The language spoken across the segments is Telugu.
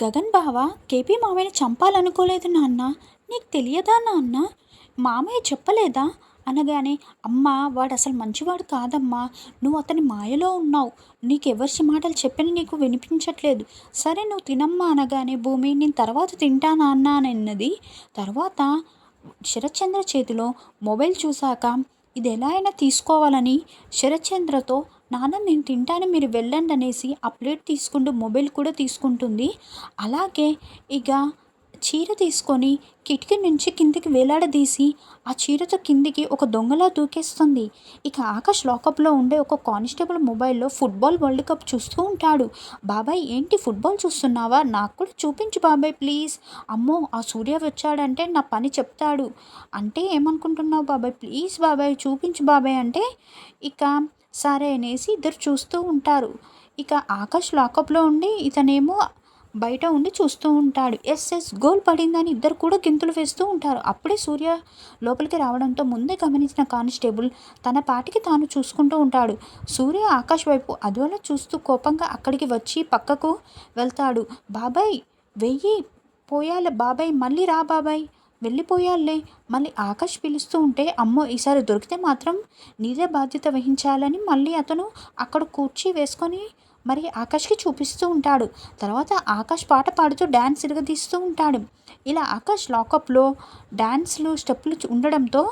గగన్ బావ కేపీ మామయ్యని చంపాలనుకోలేదు నాన్న. నీకు తెలియదా నాన్న? మామయ్య చెప్పలేదా? అనగానే, అమ్మా వాడు అసలు మంచివాడు కాదమ్మా. నువ్వు అతని మాయలో ఉన్నావు. నీకెవరి మాటలు చెప్పినా నీకు వినిపించట్లేదు. సరే నువ్వు తినమ్మా అనగానే, భూమి నేను తర్వాత తింటా నాన్న అని అన్నది. తర్వాత శరత్చంద్ర చేతిలో మొబైల్ చూశాక ఇది ఎలా అయినా తీసుకోవాలని శరత్చంద్రతో, నాన్న నేను తింటాను మీరు వెళ్ళండి అనేసి ఆ ప్లేట్ తీసుకుంటూ మొబైల్ కూడా తీసుకుంటుంది. అలాగే ఇక చీర తీసుకొని కిటికీ నుంచి కిందికి వేలాడదీసి ఆ చీరతో కిందికి ఒక దొంగలా దూకేస్తుంది. ఇక ఆకాష్ లాకప్లో ఉండే ఒక కానిస్టేబుల్ మొబైల్లో ఫుట్బాల్ వరల్డ్ కప్ చూస్తూ ఉంటాడు. బాబాయ్ ఏంటి ఫుట్బాల్ చూస్తున్నావా? నాకు కూడా చూపించు బాబాయ్ ప్లీజ్. అమ్మో ఆ సూర్య వచ్చాడంటే నా పని చెప్తాడు. అంటే ఏమనుకుంటున్నావు బాబాయ్? ప్లీజ్ బాబాయ్ చూపించు బాబాయ్ అంటే ఇక సరే అనేసి ఇద్దరు చూస్తూ ఉంటారు. ఇక ఆకాష్ లాకప్లో ఉండి ఇతనేమో బయట ఉండి చూస్తూ ఉంటాడు. ఎస్ గోల్ పడిందని ఇద్దరు కూడా గింతులు వేస్తూ ఉంటారు. అప్పుడే సూర్య లోపలికి రావడంతో ముందే గమనించిన కానిస్టేబుల్ తన పాటికి తాను చూసుకుంటూ ఉంటాడు. సూర్య ఆకాష్ వైపు అదోలా చూస్తూ కోపంగా అక్కడికి వచ్చి పక్కకు వెళ్తాడు. బాబాయ్ వెయ్యి పోయాలి బాబాయ్, మళ్ళీ రా బాబాయ్, వెళ్ళిపోయాలే. మళ్ళీ ఆకాష్ పిలుస్తూ ఉంటే, అమ్మో ఈసారి దొరికితే మాత్రం నీదే బాధ్యత వహించాలని మళ్ళీ అతను అక్కడ కూర్చి వేసుకొని మరి ఆకాష్కి చూపిస్తూ ఉంటాడు. తర్వాత ఆకాష్ పాట పాడుతూ డ్యాన్స్ ఇరగదీస్తూ ఉంటాడు. ఇలా ఆకాష్ లాకప్లో డ్యాన్స్లు స్టెప్పులు ఉండడంతో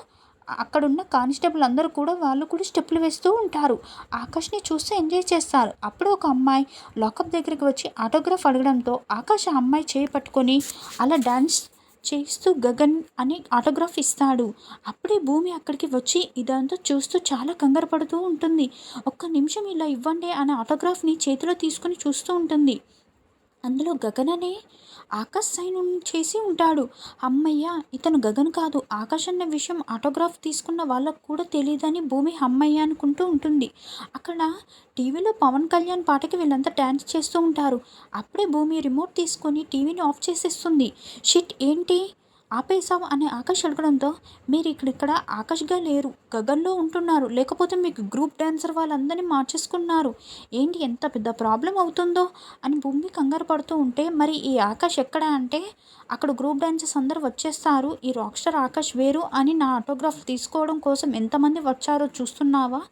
అక్కడున్న కానిస్టేబుల్ అందరూ కూడా వాళ్ళు కూడా స్టెప్పులు వేస్తూ ఉంటారు. ఆకాష్ని చూస్తూ ఎంజాయ్ చేస్తారు. అప్పుడు ఒక అమ్మాయి లాకప్ దగ్గరికి వచ్చి ఆటోగ్రాఫ్ అడగడంతో ఆకాష్ ఆ అమ్మాయి చేయి పట్టుకొని అలా డాన్స్ చేస్తూ గగన్ అని ఆటోగ్రాఫ్ ఇస్తాడు. అప్పుడే భూమి అక్కడికి వచ్చి ఇదంతా చూస్తూ చాలా కంగారు పడుతూ ఉంటుంది. ఒక్క నిమిషం ఇలా ఇవ్వండి అని ఆటోగ్రాఫ్ని చేతిలో తీసుకుని చూస్తూ ఉంటుంది. అందులో గగన్ అనే ఆకాష్ సైన్ చేసి ఉంటాడు. అమ్మయ్య ఇతను గగన్ కాదు ఆకాష్ అన్న విషయం ఆటోగ్రాఫ్ తీసుకున్న వాళ్ళకు కూడా తెలియదని భూమి అమ్మయ్య అనుకుంటూ ఉంటుంది. అక్కడ టీవీలో పవన్ కళ్యాణ్ పాటకి వీళ్ళంతా డ్యాన్స్ చేస్తూ ఉంటారు. అప్పుడే భూమి రిమోట్ తీసుకొని టీవీని ఆఫ్ చేసేస్తుంది. షిట్ ఏంటి ఆపేసావు అని ఆకాష్ అడగడంతో, మీరు ఇక్కడ ఆకాష్గా లేరు గగన్లో ఉంటున్నారు, లేకపోతే మీకు గ్రూప్ డాన్సర్ వాళ్ళందరినీ మార్చేసుకున్నారు, ఏంటి ఎంత పెద్ద ప్రాబ్లం అవుతుందో అని భూమి కంగారు పడుతూ ఉంటే, మరి ఈ ఆకాష్ ఎక్కడ అంటే అక్కడ గ్రూప్ డాన్సర్స్ అందరూ వచ్చేస్తారు, ఈ రాక్ స్టార్ ఆకాష్ వేరు అని నా ఆటోగ్రాఫ్ తీసుకోవడం కోసం ఎంతమంది వచ్చారో చూస్తున్నావా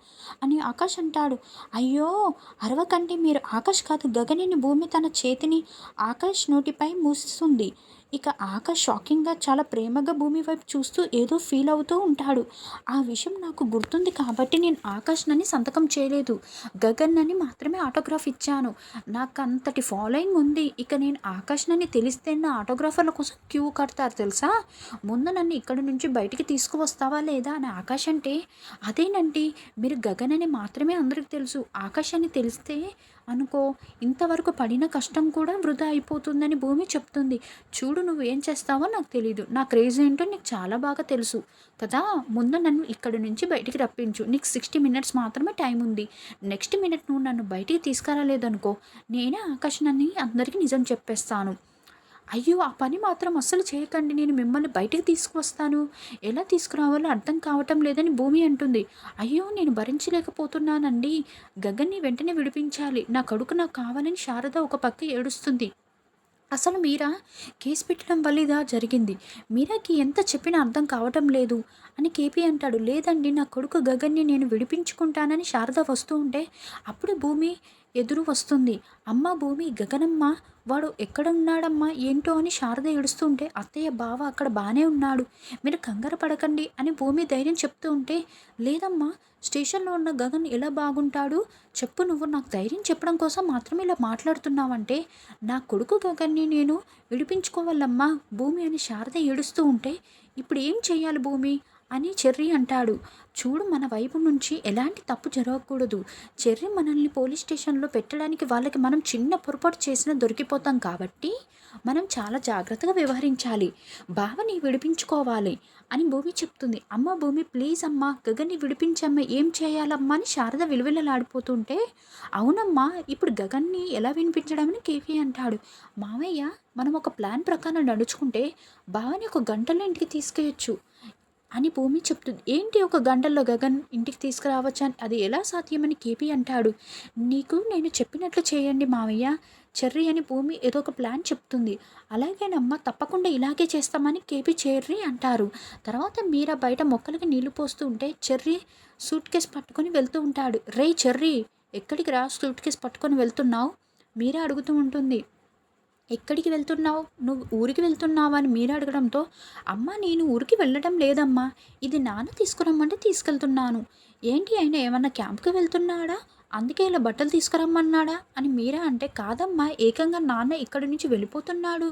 అని ఆకాష్ అంటాడు. అయ్యో అరవకండి మీరు ఆకాష్ కాదు గగనిని భూమి తన చేతిని ఆకాష్ నోటిపై మూసిస్తుంది. ఇక ఆకాష్ షాకింగ్గా చాలా ప్రేమగా భూమి వైపు చూస్తూ ఏదో ఫీల్ అవుతూ ఉంటాడు. ఆ విషయం నాకు గుర్తుంది కాబట్టి నేను ఆకాష్ నని సంతకం చేయలేదు, గగన్ అని మాత్రమే ఆటోగ్రాఫ్ ఇచ్చాను. నాకు అంతటి ఫాలోయింగ్ ఉంది. ఇక నేను ఆకాష్ నని తెలిస్తే నా ఆటోగ్రాఫర్ల కోసం క్యూ కడతారు తెలుసా. ముందు నన్ను ఇక్కడి నుంచి బయటికి తీసుకువస్తావా లేదా అని ఆకాష్ అంటే, అదేనండి మీరు గగన్ అని మాత్రమే అందరికి తెలుసు, ఆకాష్ అని తెలిస్తే అనుకో ఇంతవరకు పడిన కష్టం కూడా వృధా అయిపోతుందని భూమి చెప్తుంది. చూడు నువ్వు ఏం చేస్తావో నాకు తెలీదు, నా క్రేజ్ ఏంటో నీకు చాలా బాగా తెలుసు కదా. ముందు నన్ను ఇక్కడి నుంచి బయటికి రప్పించు. నీకు 60 మినిట్స్ మాత్రమే టైం ఉంది. నెక్స్ట్ మినిట్ నువ్వు నన్ను బయటికి తీసుకురాలేదనుకో నేనే ఆకాశనని అందరికీ నిజం చెప్పేస్తాను. అయ్యో ఆ పని మాత్రం అస్సలు చేయకండి, నేను మిమ్మల్ని బయటికి తీసుకువస్తాను, ఎలా తీసుకురావాలో అర్థం కావటం లేదని భూమి అంటుంది. అయ్యో నేను భరించలేకపోతున్నానండి, గగన్ని వెంటనే విడిపించాలి, నా కొడుకు నాకు కావాలని శారద ఒక పక్క ఏడుస్తుంది. అసలు మీరా కేసు పెట్టడం వల్ల ఇదా జరిగింది, మీరాకి ఎంత చెప్పినా అర్థం కావటం లేదు అని కేపీ అంటాడు. లేదండి నా కొడుకు గగన్ని నేను విడిపించుకుంటానని శారద వస్తూ ఉంటే అప్పుడు భూమి ఎదురు వస్తుంది. అమ్మ భూమి గగనమ్మ వాడు ఎక్కడ ఉన్నాడమ్మా ఏంటో అని శారద ఏడుస్తుంటే, అత్తయ్య బావ అక్కడ బాగానే ఉన్నాడు, మీరు కంగారు పడకండి అని భూమి ధైర్యం చెప్తూ ఉంటే, లేదమ్మా స్టేషన్లో ఉన్న గగన్ ఎలా బాగుంటాడు చెప్పు, నువ్వు నాకు ధైర్యం చెప్పడం కోసం మాత్రమే ఇలా మాట్లాడుతున్నావంటే నా కొడుకు గగన్ని నేను విడిపించుకోవాలమ్మా భూమి అని శారద ఏడుస్తూ ఉంటే, ఇప్పుడు ఏం చెయ్యాలి భూమి అని చెర్రీ అంటాడు. చూడు మన వైపు నుంచి ఎలాంటి తప్పు జరగకూడదు, చెర్రీ మనల్ని పోలీస్ స్టేషన్లో పెట్టడానికి వాళ్ళకి మనం చిన్న పొరపాటు చేసినా దొరికిపోతాం కాబట్టి మనం చాలా జాగ్రత్తగా వ్యవహరించాలి, బావని విడిపించుకోవాలి అని భూమి చెప్తుంది. అమ్మ భూమి ప్లీజ్ అమ్మా గగన్ని విడిపించమ్మా, ఏం చేయాలమ్మా అని శారద విలువిలలాడిపోతుంటే, అవునమ్మా ఇప్పుడు గగన్ని ఎలా వినిపించడమని కేఫీ అంటాడు. మావయ్య మనం ఒక ప్లాన్ ప్రకారం నడుచుకుంటే బావని ఒక గంటలో ఇంటికి తీసుకెళ్ళచ్చు, అని భూమి చెప్తుంది. ఏంటి ఒక గంటల్లో గగన్ ఇంటికి తీసుకురావచ్చా అని, అది ఎలా సాధ్యమని కేపీ అంటాడు. నీకు నేను చెప్పినట్లు చేయండి మావయ్య చెర్రీ అని భూమి ఏదో ఒక ప్లాన్ చెప్తుంది. అలాగేనమ్మా తప్పకుండా ఇలాగే చేస్తామని కేపీ చెర్రీ అంటారు. తర్వాత మీరా బయట మొక్కలకి నీళ్లు పోస్తూ ఉంటే చెర్రీ సూట్ కేస్ పట్టుకొని వెళ్తూ ఉంటాడు. రే చెర్రీ ఎక్కడికి రా సూట్ కేస్ పట్టుకొని వెళ్తున్నావు? మీరా అడుగుతూ ఉంటుంది. ఎక్కడికి వెళ్తున్నావు? నువ్వు ఊరికి వెళ్తున్నావా అని మీరా అడగడంతో, అమ్మ నేను ఊరికి వెళ్ళడం లేదమ్మా, ఇది నాన్న తీసుకురమ్మంటే తీసుకెళ్తున్నాను. ఏంటి ఆయన ఏమన్నా క్యాంప్కి వెళ్తున్నాడా, అందుకే ఇలా బట్టలు తీసుకురమ్మన్నాడా అని మీరా అంటే, కాదమ్మా ఏకంగా నాన్న ఇక్కడి నుంచి వెళ్ళిపోతున్నాడు,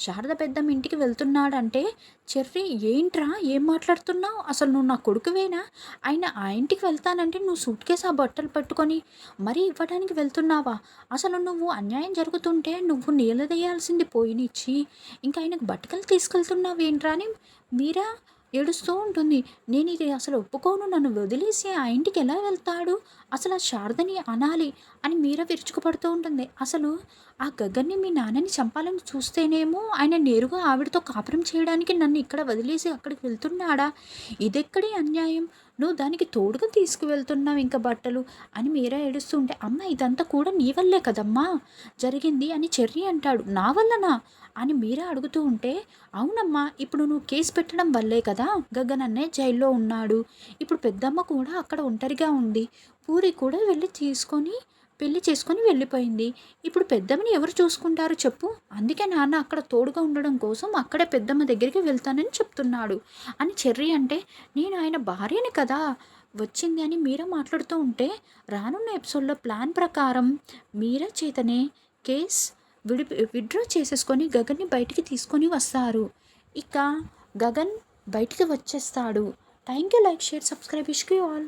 శారద పెద్దమ్మ ఇంటికి వెళ్తున్నాడంటే, చెర్రీ ఏంట్రా ఏం మాట్లాడుతున్నావు, అసలు నువ్వు నా కొడుకువేనా? ఆయన ఆ ఇంటికి వెళ్తానంటే నువ్వు సూట్ కేసు ఆ బట్టలు పట్టుకొని మరీ ఇవ్వడానికి వెళ్తున్నావా? అసలు నువ్వు అన్యాయం జరుగుతుంటే నువ్వు నీలదేయాల్సింది పోయినిచ్చి ఇంకా ఆయనకు బట్టలు తీసుకెళ్తున్నావేంట్రా అని మీరా ఏడుస్తూ ఉంటుంది. నేను ఇది అసలు ఒప్పుకోను, నన్ను వదిలేసి ఆ ఇంటికి ఎలా వెళ్తాడు, అసలు ఆ శారదని అనాలి అని మీరా విరుచుకుపడుతూ ఉంటుంది. అసలు ఆ గగన్ని మీ నాన్నని చంపాలని చూస్తేనేమో ఆయన నేరుగా ఆవిడతో కాపురం చేయడానికి నన్ను ఇక్కడ వదిలేసి అక్కడికి వెళ్తున్నాడా, ఇదెక్కడి అన్యాయం, నువ్వు దానికి తోడుగా తీసుకువెళ్తున్నావు ఇంకా బట్టలు అని మీరా ఏడుస్తూ ఉంటే, అమ్మ ఇదంతా కూడా నీ వల్లే కదమ్మా జరిగింది అని చెర్రీ అంటాడు. నా వల్లనా అని మీరా అడుగుతూ ఉంటే, అవునమ్మా ఇప్పుడు నువ్వు కేసు పెట్టడం వల్లే కదా గగన్ అన్నయ్య జైల్లో ఉన్నాడు, ఇప్పుడు పెద్దమ్మ కూడా అక్కడ ఒంటరిగా ఉంది, పూరి కూడా పెళ్లి చేసుకొని వెళ్ళిపోయింది, ఇప్పుడు పెద్దమ్మని ఎవరు చూసుకుంటారు చెప్పు, అందుకే నాన్న అక్కడ తోడుగా ఉండడం కోసం అక్కడే పెద్దమ్మ దగ్గరికి వెళ్తానని చెప్తున్నాడు అని చెర్రీ అంటే, నేను ఆయన భార్యని కదా వచ్చింది అని మీరా మాట్లాడుతూ ఉంటే, రానున్న ఎపిసోడ్లో ప్లాన్ ప్రకారం మీరా చేతనే కేస్ విత్డ్రా చేసేసుకొని గగన్ని బయటికి తీసుకొని వస్తారు. ఇక గగన్ బయటికి వచ్చేస్తాడు. Thank you. Like share subscribe. Wish you all.